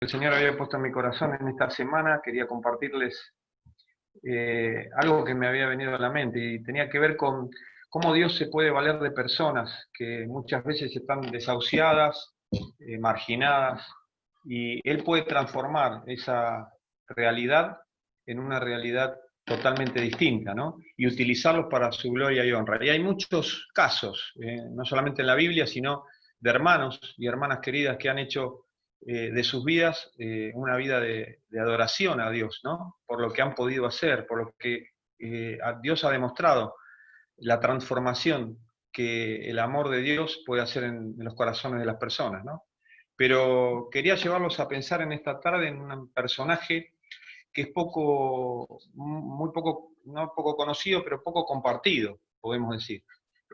El Señor había puesto en mi corazón en esta semana. Quería compartirles algo que me había venido a la mente y tenía que ver con cómo Dios se puede valer de personas que muchas veces están desahuciadas, marginadas, y Él puede transformar esa realidad en una realidad totalmente distinta, ¿no? Y utilizarlos para su gloria y honra. Y hay muchos casos, no solamente en la Biblia, sino de hermanos y hermanas queridas que han hecho de sus vidas una vida de adoración a Dios, ¿no? Por lo que han podido hacer, por lo que Dios ha demostrado la transformación que el amor de Dios puede hacer en los corazones de las personas, ¿no? Pero quería llevarlos a pensar en esta tarde en un personaje que es muy poco, no poco conocido, pero poco compartido, podemos decir.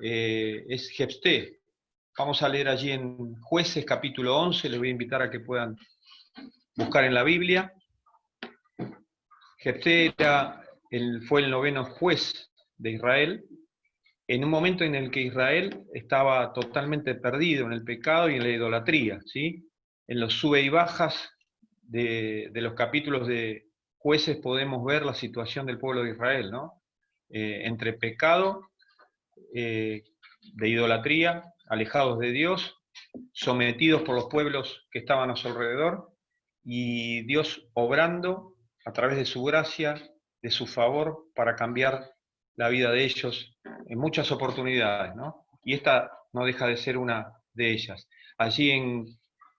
Es Jefté. Vamos a leer allí en Jueces capítulo 11, les voy a invitar a que puedan buscar en la Biblia. Jefté fue el 9º juez de Israel, en un momento en el que Israel estaba totalmente perdido en el pecado y en la idolatría, ¿sí? En los sube y bajas de los capítulos de Jueces podemos ver la situación del pueblo de Israel, ¿no? Entre pecado, de idolatría, alejados de Dios, sometidos por los pueblos que estaban a su alrededor, y Dios obrando a través de su gracia, de su favor, para cambiar la vida de ellos en muchas oportunidades, ¿no? Y esta no deja de ser una de ellas. Allí en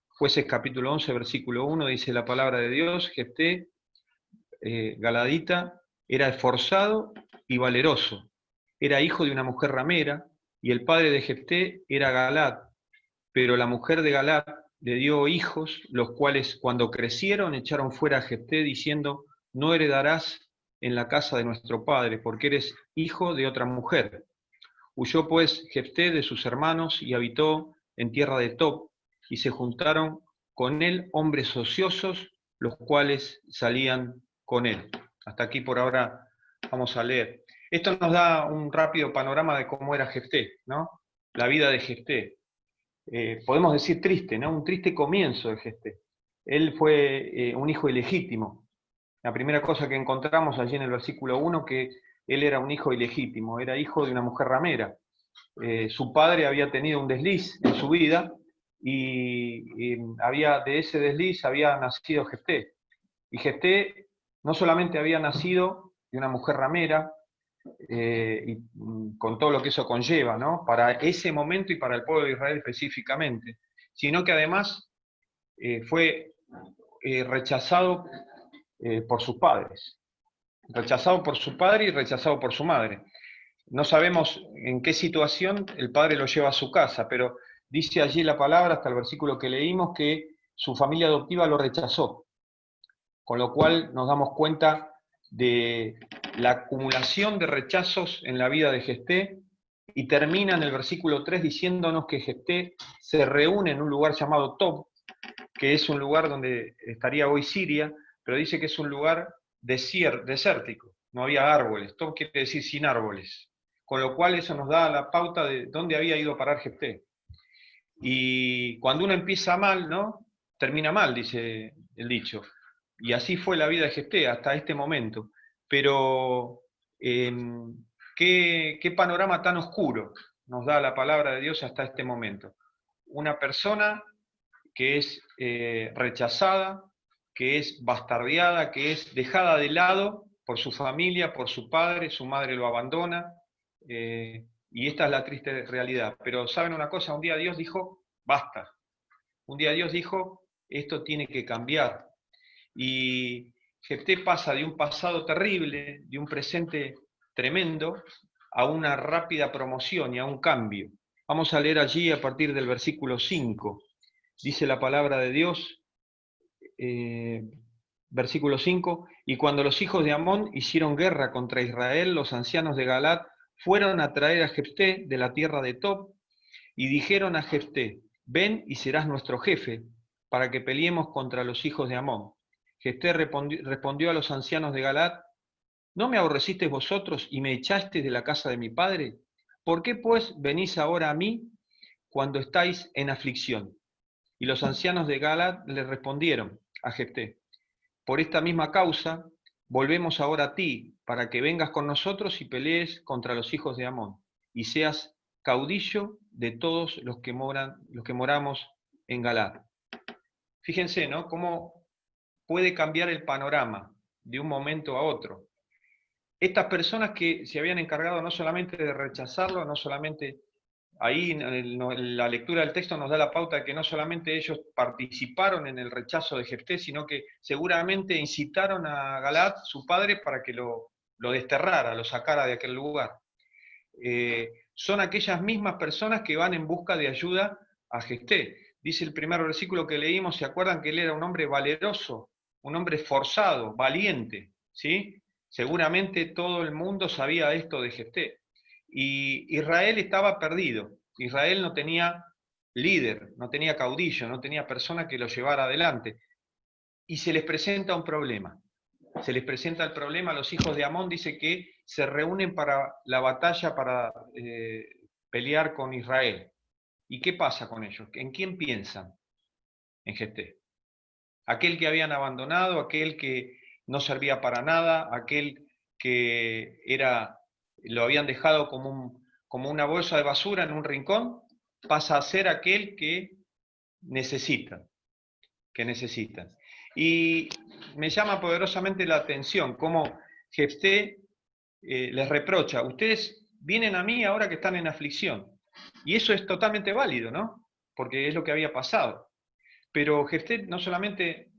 Jueces capítulo 11, versículo 1, dice la palabra de Dios: Jefté, galadita, era esforzado y valeroso, era hijo de una mujer ramera, y el padre de Jefté era Galad, pero la mujer de Galad le dio hijos, los cuales cuando crecieron echaron fuera a Jefté, diciendo: no heredarás en la casa de nuestro padre, porque eres hijo de otra mujer. Huyó pues Jefté de sus hermanos y habitó en tierra de Tob, y se juntaron con él hombres ociosos, los cuales salían con él. Hasta aquí por ahora vamos a leer. Esto nos da un rápido panorama de cómo era Jefté, ¿no? La vida de Jefté. Podemos decir triste, ¿no? Un triste comienzo de Jefté. Él fue un hijo ilegítimo. La primera cosa que encontramos allí en el versículo 1, que él era un hijo ilegítimo, era hijo de una mujer ramera. Su padre había tenido un desliz en su vida y de ese desliz había nacido Jefté. Y Jefté no solamente había nacido de una mujer ramera, y con todo lo que eso conlleva, ¿no? Para ese momento y para el pueblo de Israel específicamente, sino que además fue rechazado por sus padres, rechazado por su padre y rechazado por su madre. No sabemos en qué situación el padre lo lleva a su casa, pero dice allí la palabra, hasta el versículo que leímos, que su familia adoptiva lo rechazó, con lo cual nos damos cuenta de la acumulación de rechazos en la vida de Jefté, y termina en el versículo 3 diciéndonos que Jefté se reúne en un lugar llamado Tob, que es un lugar donde estaría hoy Siria, pero dice que es un lugar desértico, no había árboles. Tob quiere decir sin árboles, con lo cual eso nos da la pauta de dónde había ido a parar Jefté. Y cuando uno empieza mal, ¿no? Termina mal, dice el dicho. Y así fue la vida de Jefté hasta este momento. Pero ¿qué panorama tan oscuro nos da la palabra de Dios hasta este momento? Una persona que es rechazada, que es bastardeada, que es dejada de lado por su familia, por su padre, su madre lo abandona, y esta es la triste realidad. Pero ¿saben una cosa? Un día Dios dijo: basta. Un día Dios dijo: esto tiene que cambiar. Y Jefté pasa de un pasado terrible, de un presente tremendo, a una rápida promoción y a un cambio. Vamos a leer allí a partir del versículo 5. Dice la palabra de Dios, versículo 5, y cuando los hijos de Amón hicieron guerra contra Israel, los ancianos de Galaad fueron a traer a Jefté de la tierra de Tob, y dijeron a Jefté: ven y serás nuestro jefe, para que peleemos contra los hijos de Amón. Jefté respondió a los ancianos de Galaad: ¿no me aborrecisteis vosotros y me echasteis de la casa de mi padre? ¿Por qué pues venís ahora a mí cuando estáis en aflicción? Y los ancianos de Galaad le respondieron: a Jefté: por esta misma causa, volvemos ahora a ti, para que vengas con nosotros y pelees contra los hijos de Amón, y seas caudillo de todos los que moramos en Galaad. Fíjense, ¿no?, cómo puede cambiar el panorama de un momento a otro. Estas personas que se habían encargado no solamente de rechazarlo, no solamente, ahí en la lectura del texto nos da la pauta de que no solamente ellos participaron en el rechazo de Jefté, sino que seguramente incitaron a Galaad, su padre, para que lo desterrara, lo sacara de aquel lugar. Son aquellas mismas personas que van en busca de ayuda a Jefté. Dice el primer versículo que leímos, ¿se acuerdan que él era un hombre valeroso, un hombre esforzado, valiente? ¿Sí? Seguramente todo el mundo sabía esto de Jefté. Y Israel estaba perdido. Israel no tenía líder, no tenía caudillo, no tenía persona que lo llevara adelante. Y se les presenta un problema. Se les presenta el problema a los hijos de Amón, dice que se reúnen para la batalla, para pelear con Israel. ¿Y qué pasa con ellos? ¿En quién piensan? En Jefté. Aquel que habían abandonado, aquel que no servía para nada, aquel que lo habían dejado como una bolsa de basura en un rincón, pasa a ser aquel que necesitan. Y me llama poderosamente la atención cómo Jefté les reprocha: ustedes vienen a mí ahora que están en aflicción. Y eso es totalmente válido, ¿no? Porque es lo que había pasado. Pero Jefté no solamente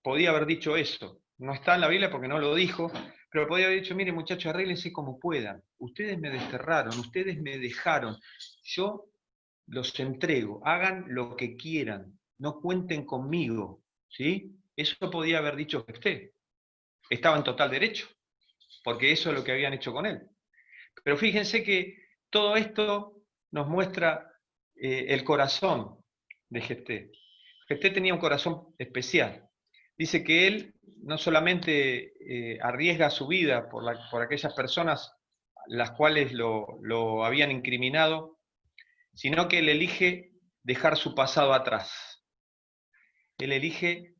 podía haber dicho eso, no está en la Biblia porque no lo dijo, pero podía haber dicho: miren, muchachos, arréglense como puedan. Ustedes me desterraron, ustedes me dejaron. Yo los entrego, hagan lo que quieran, no cuenten conmigo. ¿Sí? Eso podía haber dicho Jefté. Estaba en total derecho, porque eso es lo que habían hecho con él. Pero fíjense que todo esto nos muestra el corazón de Jefté. Jefté tenía un corazón especial. Dice que él no solamente arriesga su vida por aquellas personas las cuales lo habían incriminado, sino que él elige dejar su pasado atrás. Él elige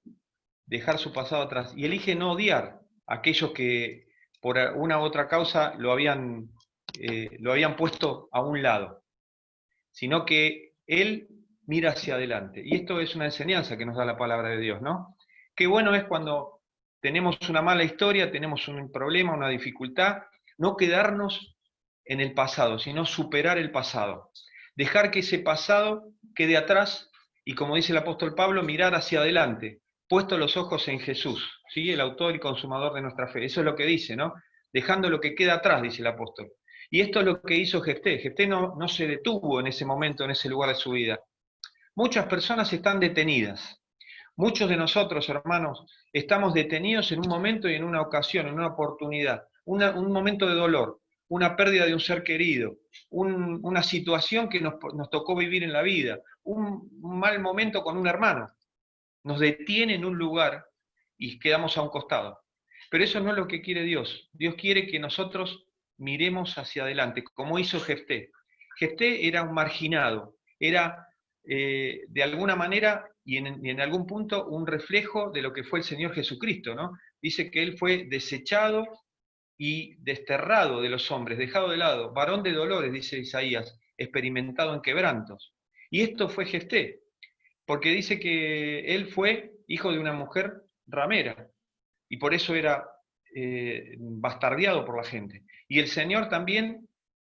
dejar su pasado atrás y elige no odiar a aquellos que por una u otra causa lo habían puesto a un lado, sino que él mira hacia adelante. Y esto es una enseñanza que nos da la palabra de Dios, ¿no? Qué bueno es cuando tenemos una mala historia, tenemos un problema, una dificultad, no quedarnos en el pasado, sino superar el pasado. Dejar que ese pasado quede atrás y, como dice el apóstol Pablo, mirar hacia adelante, puesto los ojos en Jesús, ¿sí?, el autor y consumador de nuestra fe. Eso es lo que dice, ¿no? Dejando lo que queda atrás, dice el apóstol. Y esto es lo que hizo Jefté. Jefté no se detuvo en ese momento, en ese lugar de su vida. Muchas personas están detenidas. Muchos de nosotros, hermanos, estamos detenidos en un momento y en una ocasión, en una oportunidad, un momento de dolor, una pérdida de un ser querido, una situación que nos tocó vivir en la vida, un mal momento con un hermano. Nos detiene en un lugar y quedamos a un costado. Pero eso no es lo que quiere Dios. Dios quiere que nosotros miremos hacia adelante, como hizo Jefté. Jefté era un marginado, era de alguna manera y en algún punto un reflejo de lo que fue el Señor Jesucristo, ¿no? Dice que él fue desechado y desterrado de los hombres, dejado de lado, varón de dolores, dice Isaías, experimentado en quebrantos. Y esto fue Jefté, porque dice que él fue hijo de una mujer ramera, y por eso era bastardeado por la gente. Y el Señor también,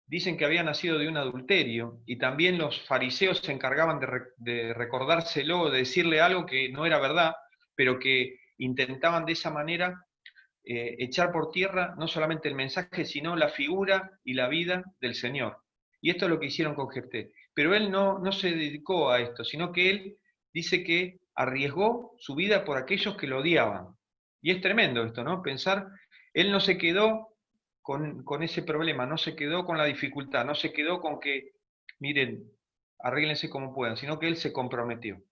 dicen que había nacido de un adulterio, y también los fariseos se encargaban de recordárselo, de decirle algo que no era verdad, pero que intentaban de esa manera echar por tierra no solamente el mensaje, sino la figura y la vida del Señor. Y esto es lo que hicieron con Jefté. Pero él no se dedicó a esto, sino que él dice que arriesgó su vida por aquellos que lo odiaban. Y es tremendo esto, ¿no? Pensar, él no se quedó con ese problema, no se quedó con la dificultad, no se quedó con que, miren, arréglense como puedan, sino que él se comprometió.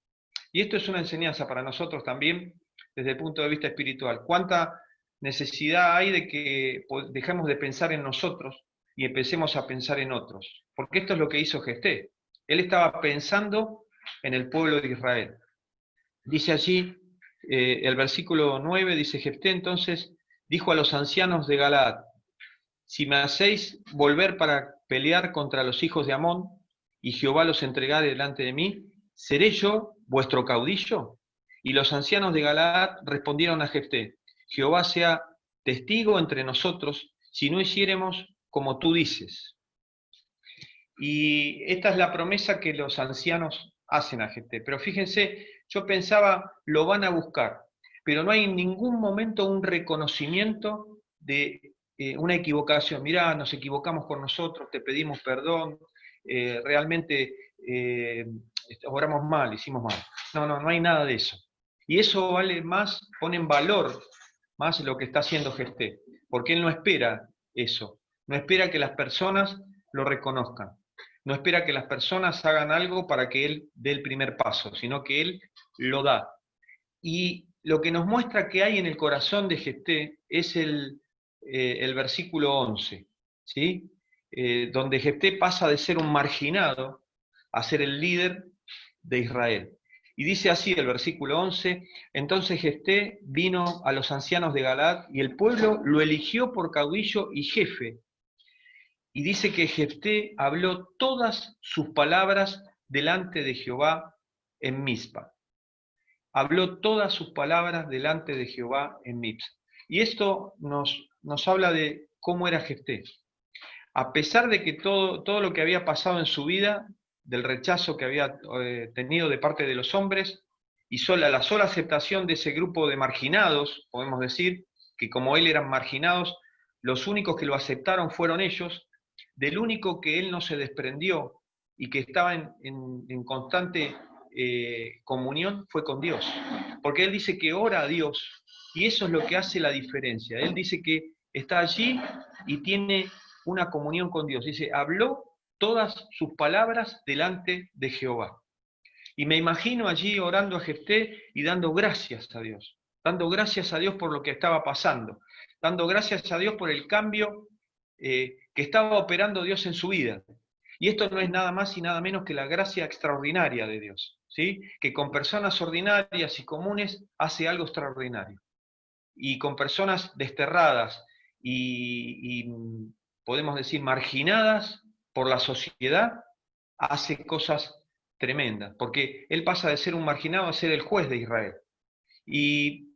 Y esto es una enseñanza para nosotros también desde el punto de vista espiritual. ¿Cuánta necesidad hay de que dejemos de pensar en nosotros y empecemos a pensar en otros? Porque esto es lo que hizo Jefté. Él estaba pensando en el pueblo de Israel. Dice allí el versículo 9 dice: Jefté entonces dijo a los ancianos de Galaad: si me hacéis volver para pelear contra los hijos de Amón, y Jehová los entregare delante de mí, ¿seré yo vuestro caudillo? Y los ancianos de Galaad respondieron a Jefté: Jehová sea testigo entre nosotros, si no hiciéremos como tú dices. Y esta es la promesa que los ancianos hacen a Jefté. Pero fíjense, yo pensaba, lo van a buscar, pero no hay en ningún momento un reconocimiento de una equivocación. Mirá, nos equivocamos con nosotros, te pedimos perdón, realmente obramos mal, hicimos mal. No hay nada de eso. Y eso vale más, pone en valor más lo que está haciendo Jefté, porque él no espera eso, no espera que las personas lo reconozcan. No espera que las personas hagan algo para que él dé el primer paso, sino que él lo da. Y lo que nos muestra que hay en el corazón de Jefté es el versículo 11, ¿sí? Donde Jefté pasa de ser un marginado a ser el líder de Israel. Y dice así el versículo 11: entonces Jefté vino a los ancianos de Galaad, y el pueblo lo eligió por caudillo y jefe. Y dice que Jefté habló todas sus palabras delante de Jehová en Mizpa. Habló todas sus palabras delante de Jehová en Mizpa. Y esto nos habla de cómo era Jefté. A pesar de que todo lo que había pasado en su vida, del rechazo que había tenido de parte de los hombres, y la sola aceptación de ese grupo de marginados, podemos decir, que como él eran marginados, los únicos que lo aceptaron fueron ellos, del único que él no se desprendió y que estaba en constante comunión fue con Dios. Porque él dice que ora a Dios, y eso es lo que hace la diferencia. Él dice que está allí y tiene una comunión con Dios. Dice, habló todas sus palabras delante de Jehová. Y me imagino allí orando a Jefté y dando gracias a Dios por lo que estaba pasando, dando gracias a Dios por el cambio que estaba operando Dios en su vida. Y esto no es nada más y nada menos que la gracia extraordinaria de Dios, ¿sí? Que con personas ordinarias y comunes hace algo extraordinario. Y con personas desterradas y podemos decir marginadas por la sociedad, hace cosas tremendas, porque él pasa de ser un marginado a ser el juez de Israel. Y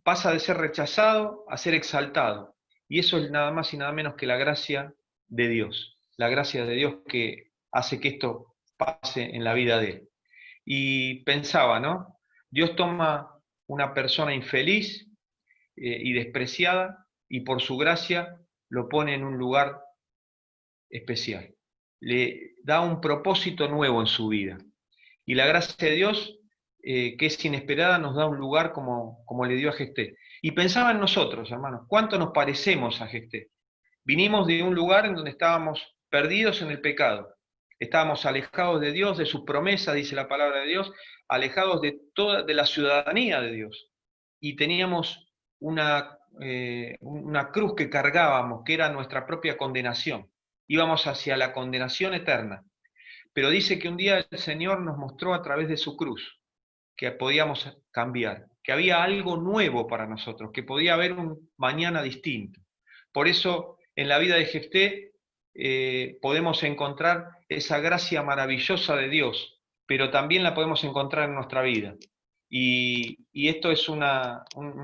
pasa de ser rechazado a ser exaltado. Y eso es nada más y nada menos que la gracia de Dios. La gracia de Dios que hace que esto pase en la vida de él. Y pensaba, ¿no? Dios toma una persona infeliz y despreciada y por su gracia lo pone en un lugar especial. Le da un propósito nuevo en su vida. Y la gracia de Dios, que es inesperada, nos da un lugar como le dio a Jefté. Y pensaba en nosotros, hermanos, ¿cuánto nos parecemos a Jefté? Vinimos de un lugar en donde estábamos perdidos en el pecado. Estábamos alejados de Dios, de sus promesas, dice la palabra de Dios, alejados de la ciudadanía de Dios. Y teníamos una cruz que cargábamos, que era nuestra propia condenación. Íbamos hacia la condenación eterna. Pero dice que un día el Señor nos mostró a través de su cruz que podíamos cambiar, que había algo nuevo para nosotros, que podía haber un mañana distinto. Por eso en la vida de Jefté podemos encontrar esa gracia maravillosa de Dios, pero también la podemos encontrar en nuestra vida. Y esto es una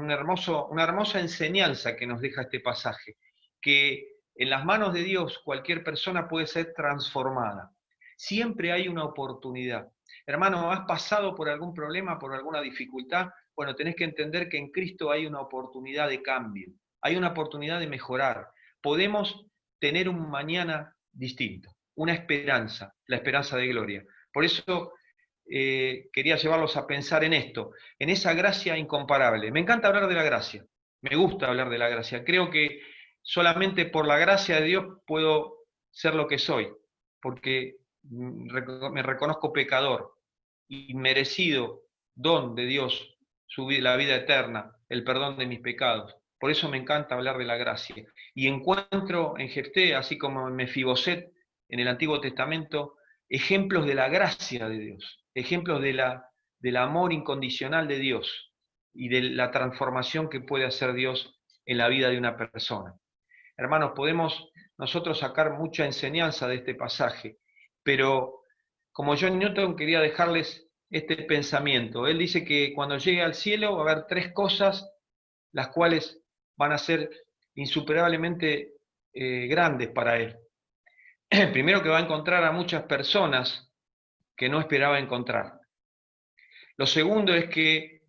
hermosa enseñanza que nos deja este pasaje, que en las manos de Dios cualquier persona puede ser transformada. Siempre hay una oportunidad. Hermano, ¿has pasado por algún problema, por alguna dificultad? Bueno, tenés que entender que en Cristo hay una oportunidad de cambio, hay una oportunidad de mejorar. Podemos tener un mañana distinto, una esperanza, la esperanza de gloria. Por eso quería llevarlos a pensar en esto, en esa gracia incomparable. Me encanta hablar de la gracia, me gusta hablar de la gracia. Creo que solamente por la gracia de Dios puedo ser lo que soy, porque me reconozco pecador, inmerecido don de Dios, la vida eterna, el perdón de mis pecados. Por eso me encanta hablar de la gracia. Y encuentro en Jefté, así como en Mefiboset, en el Antiguo Testamento, ejemplos de la gracia de Dios, ejemplos del amor incondicional de Dios. y de la transformación que puede hacer Dios en la vida de una persona. Hermanos, podemos nosotros sacar mucha enseñanza de este pasaje, pero como John Newton quería dejarles este pensamiento. Él dice que cuando llegue al cielo va a haber tres cosas las cuales van a ser insuperablemente grandes para él. Primero, que va a encontrar a muchas personas que no esperaba encontrar. Lo segundo es que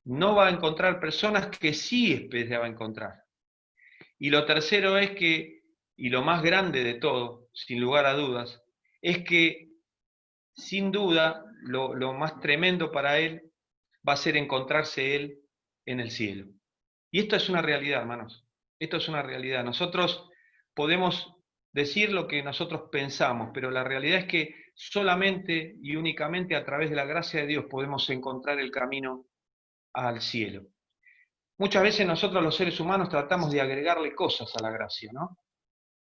no va a encontrar personas que sí esperaba encontrar. Y lo tercero es que, y lo más grande de todo, sin lugar a dudas, es que sin duda lo más tremendo para él va a ser encontrarse él en el cielo. Y esto es una realidad, hermanos. Esto es una realidad. Nosotros podemos decir lo que nosotros pensamos, pero la realidad es que solamente y únicamente a través de la gracia de Dios podemos encontrar el camino al cielo. Muchas veces nosotros los seres humanos tratamos de agregarle cosas a la gracia, ¿no?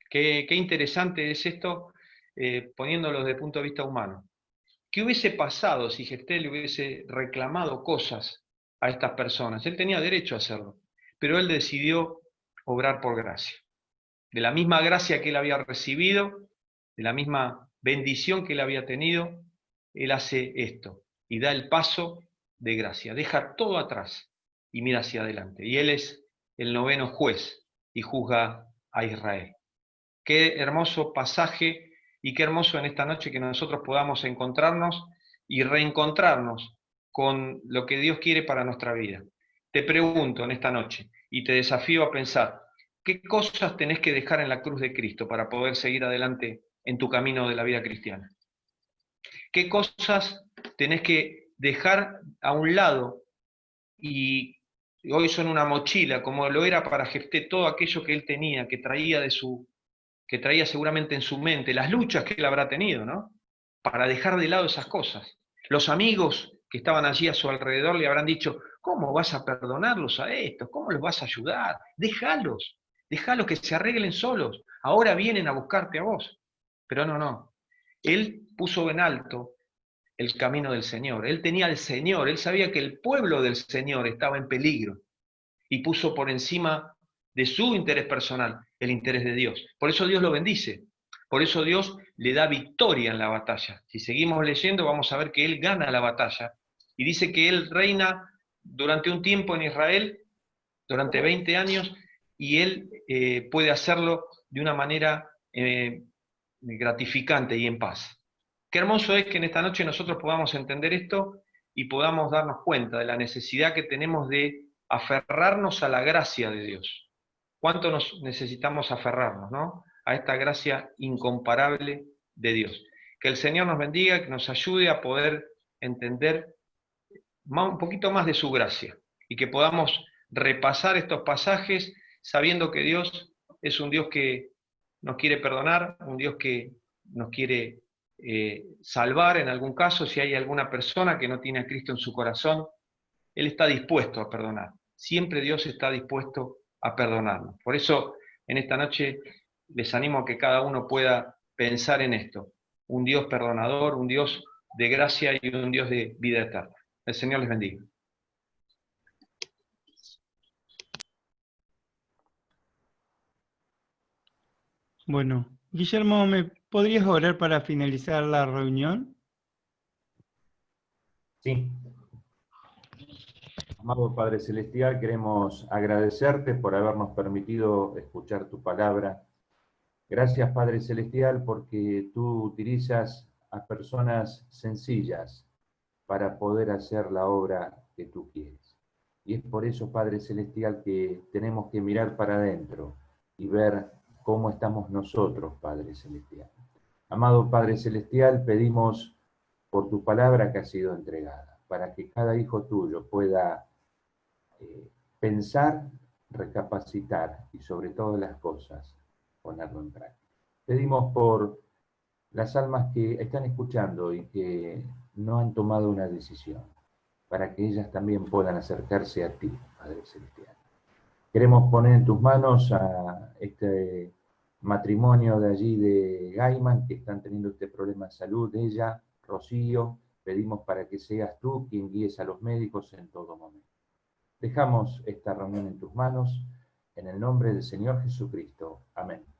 Qué interesante es esto, poniéndolo desde el punto de vista humano. ¿Qué hubiese pasado si Jefté le hubiese reclamado cosas a estas personas? Él tenía derecho a hacerlo, pero él decidió obrar por gracia. De la misma gracia que él había recibido, de la misma bendición que él había tenido, él hace esto y da el paso de gracia. Deja todo atrás y mira hacia adelante. Y él es el noveno juez y juzga a Israel. Qué hermoso pasaje y qué hermoso en esta noche que nosotros podamos encontrarnos y reencontrarnos con lo que Dios quiere para nuestra vida. Te pregunto en esta noche y te desafío a pensar, ¿qué cosas tenés que dejar en la cruz de Cristo para poder seguir adelante en tu camino de la vida cristiana? ¿Qué cosas tenés que dejar a un lado y hoy son una mochila, como lo era para Jefté todo aquello que él tenía, que traía seguramente en su mente, las luchas que él habrá tenido, ¿no? Para dejar de lado esas cosas. Los amigos que estaban allí a su alrededor le habrán dicho, ¿cómo vas a perdonarlos a estos? ¿Cómo los vas a ayudar? Déjalos que se arreglen solos. Ahora vienen a buscarte a vos. Pero no. Él puso en alto el camino del Señor. Él tenía al Señor. Él sabía que el pueblo del Señor estaba en peligro y puso por encima de su interés personal el interés de Dios. Por eso Dios lo bendice, por eso Dios le da victoria en la batalla. Si seguimos leyendo vamos a ver que Él gana la batalla y dice que Él reina durante un tiempo en Israel, durante 20 años, y Él puede hacerlo de una manera gratificante y en paz. Qué hermoso es que en esta noche nosotros podamos entender esto y podamos darnos cuenta de la necesidad que tenemos de aferrarnos a la gracia de Dios. ¿Cuánto nos necesitamos aferrarnos, ¿no? A esta gracia incomparable de Dios? Que el Señor nos bendiga, que nos ayude a poder entender un poquito más de su gracia y que podamos repasar estos pasajes sabiendo que Dios es un Dios que nos quiere perdonar, un Dios que nos quiere salvar en algún caso, si hay alguna persona que no tiene a Cristo en su corazón, Él está dispuesto a perdonar. Siempre Dios está dispuesto a perdonarnos. Por eso, en esta noche, les animo a que cada uno pueda pensar en esto. Un Dios perdonador, un Dios de gracia y un Dios de vida eterna. El Señor les bendiga. Bueno, Guillermo, ¿me podrías orar para finalizar la reunión? Sí. Amado Padre Celestial, queremos agradecerte por habernos permitido escuchar tu palabra. Gracias, Padre Celestial, porque tú utilizas a personas sencillas para poder hacer la obra que tú quieres. Y es por eso, Padre Celestial, que tenemos que mirar para adentro y ver cómo estamos nosotros, Padre Celestial. Amado Padre Celestial, pedimos por tu palabra que ha sido entregada, para que cada hijo tuyo pueda pensar, recapacitar y sobre todas las cosas ponerlo en práctica. Pedimos por las almas que están escuchando y que no han tomado una decisión, para que ellas también puedan acercarse a ti, Padre Celestial. Queremos poner en tus manos a este matrimonio de allí de Gaiman, que están teniendo este problema de salud, ella, Rocío, pedimos para que seas tú quien guíes a los médicos en todo momento. Dejamos esta reunión en tus manos, en el nombre del Señor Jesucristo. Amén.